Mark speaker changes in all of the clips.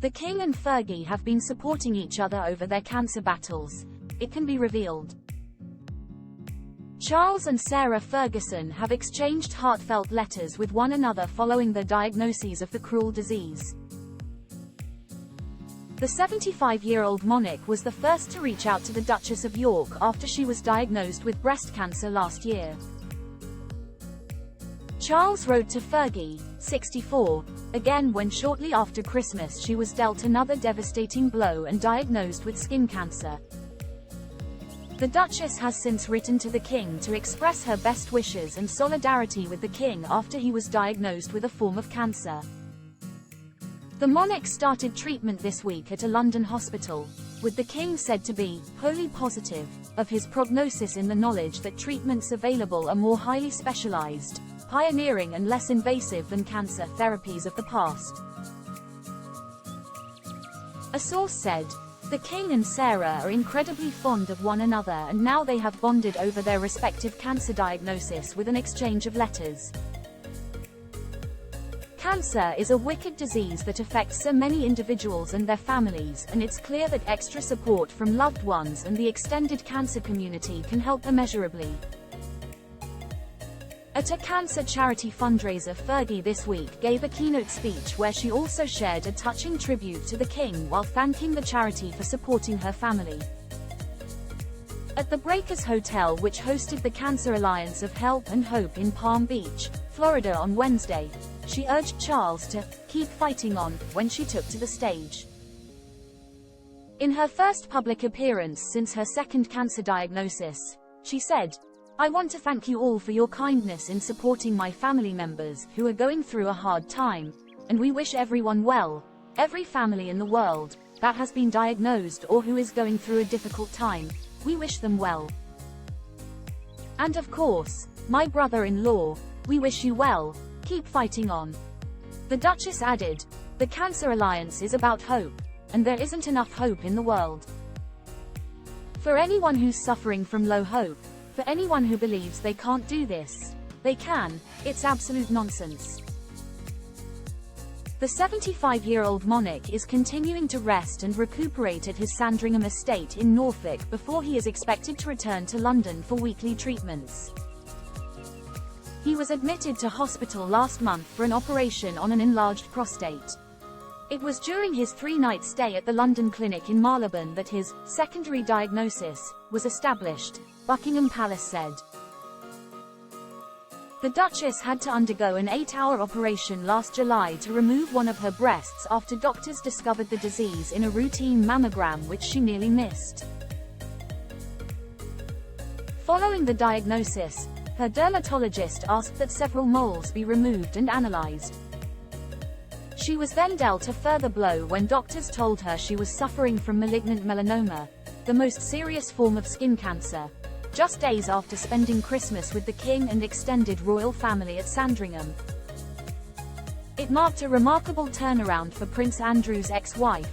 Speaker 1: The King and Fergie have been supporting each other over their cancer battles, it can be revealed. Charles and Sarah Ferguson have exchanged heartfelt letters with one another following their diagnoses of the cruel disease. The 75-year-old monarch was the first to reach out to the Duchess of York after she was diagnosed with breast cancer last year. Charles wrote to Fergie, 64, again when shortly after Christmas she was dealt another devastating blow and diagnosed with skin cancer. The Duchess has since written to the King to express her best wishes and solidarity with the King after he was diagnosed with a form of cancer. The monarch started treatment this week at a London hospital, with the King said to be wholly positive of his prognosis in the knowledge that treatments available are more highly specialized, pioneering and less invasive than cancer therapies of the past. A source said, "The King and Sarah are incredibly fond of one another and now they have bonded over their respective cancer diagnosis with an exchange of letters." Cancer is a wicked disease that affects so many individuals and their families, and it's clear that extra support from loved ones and the extended cancer community can help immeasurably. At a cancer charity fundraiser, Fergie this week gave a keynote speech where she also shared a touching tribute to the King while thanking the charity for supporting her family. At the Breakers Hotel, which hosted the Cancer Alliance of Help and Hope in Palm Beach, Florida on Wednesday, she urged Charles to keep fighting on when she took to the stage. In her first public appearance since her second cancer diagnosis, she said, "I want to thank you all for your kindness in supporting my family members who are going through a hard time, and we wish everyone well, every family in the world that has been diagnosed or who is going through a difficult time, we wish them well. And of course, my brother-in-law, we wish you well, keep fighting on." The Duchess added, "The Cancer Alliance is about hope, and there isn't enough hope in the world. For anyone who's suffering from low hope, for anyone who believes they can't do this, they can, it's absolute nonsense." The 75-year-old monarch is continuing to rest and recuperate at his Sandringham estate in Norfolk before he is expected to return to London for weekly treatments. He was admitted to hospital last month for an operation on an enlarged prostate. It was during his 3-night stay at the London clinic in Marylebone that his secondary diagnosis was established, Buckingham Palace said. The Duchess had to undergo an 8-hour operation last July to remove one of her breasts after doctors discovered the disease in a routine mammogram which she nearly missed. Following the diagnosis, her dermatologist asked that several moles be removed and analyzed. She was then dealt a further blow when doctors told her she was suffering from malignant melanoma, the most serious form of skin cancer, just days after spending Christmas with the King and extended royal family at Sandringham. It marked a remarkable turnaround for Prince Andrew's ex-wife,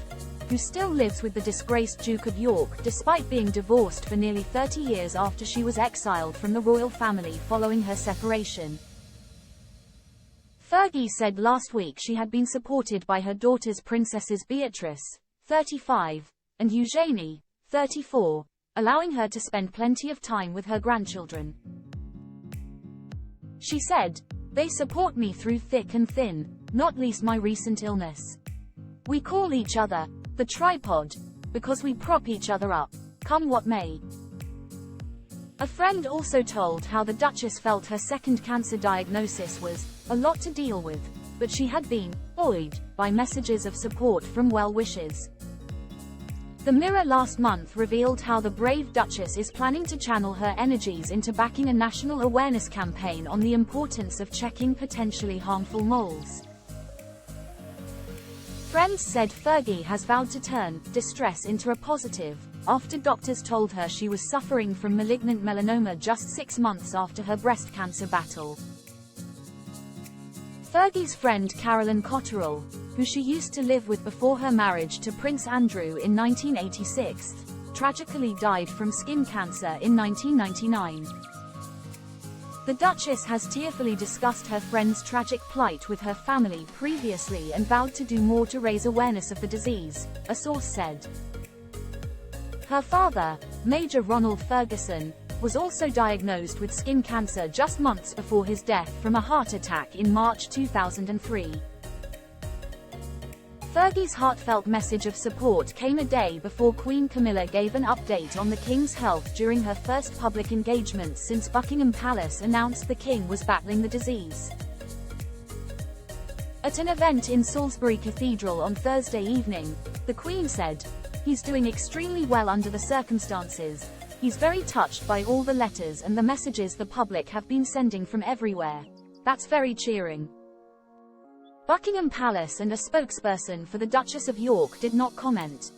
Speaker 1: who still lives with the disgraced Duke of York despite being divorced for nearly 30 years after she was exiled from the royal family following her separation. Fergie said last week she had been supported by her daughters Princesses Beatrice, 35, and Eugenie, 34, allowing her to spend plenty of time with her grandchildren. She said, "They support me through thick and thin, not least my recent illness. We call each other the tripod, because we prop each other up, come what may." A friend also told how the Duchess felt her second cancer diagnosis was a lot to deal with, but she had been buoyed by messages of support from well-wishers. The Mirror last month revealed how the brave Duchess is planning to channel her energies into backing a national awareness campaign on the importance of checking potentially harmful moles. Friends said Fergie has vowed to turn distress into a positive, after doctors told her she was suffering from malignant melanoma just 6 months after her breast cancer battle. Fergie's friend Carolyn Cotterill, who she used to live with before her marriage to Prince Andrew in 1986, tragically died from skin cancer in 1999. The Duchess has tearfully discussed her friend's tragic plight with her family previously and vowed to do more to raise awareness of the disease, a source said. Her father, Major Ronald Ferguson, was also diagnosed with skin cancer just months before his death from a heart attack in March 2003. Fergie's heartfelt message of support came a day before Queen Camilla gave an update on the King's health during her first public engagement since Buckingham Palace announced the King was battling the disease. At an event in Salisbury Cathedral on Thursday evening, the Queen said, "He's doing extremely well under the circumstances. He's very touched by all the letters and the messages the public have been sending from everywhere. That's very cheering." Buckingham Palace and a spokesperson for the Duchess of York did not comment.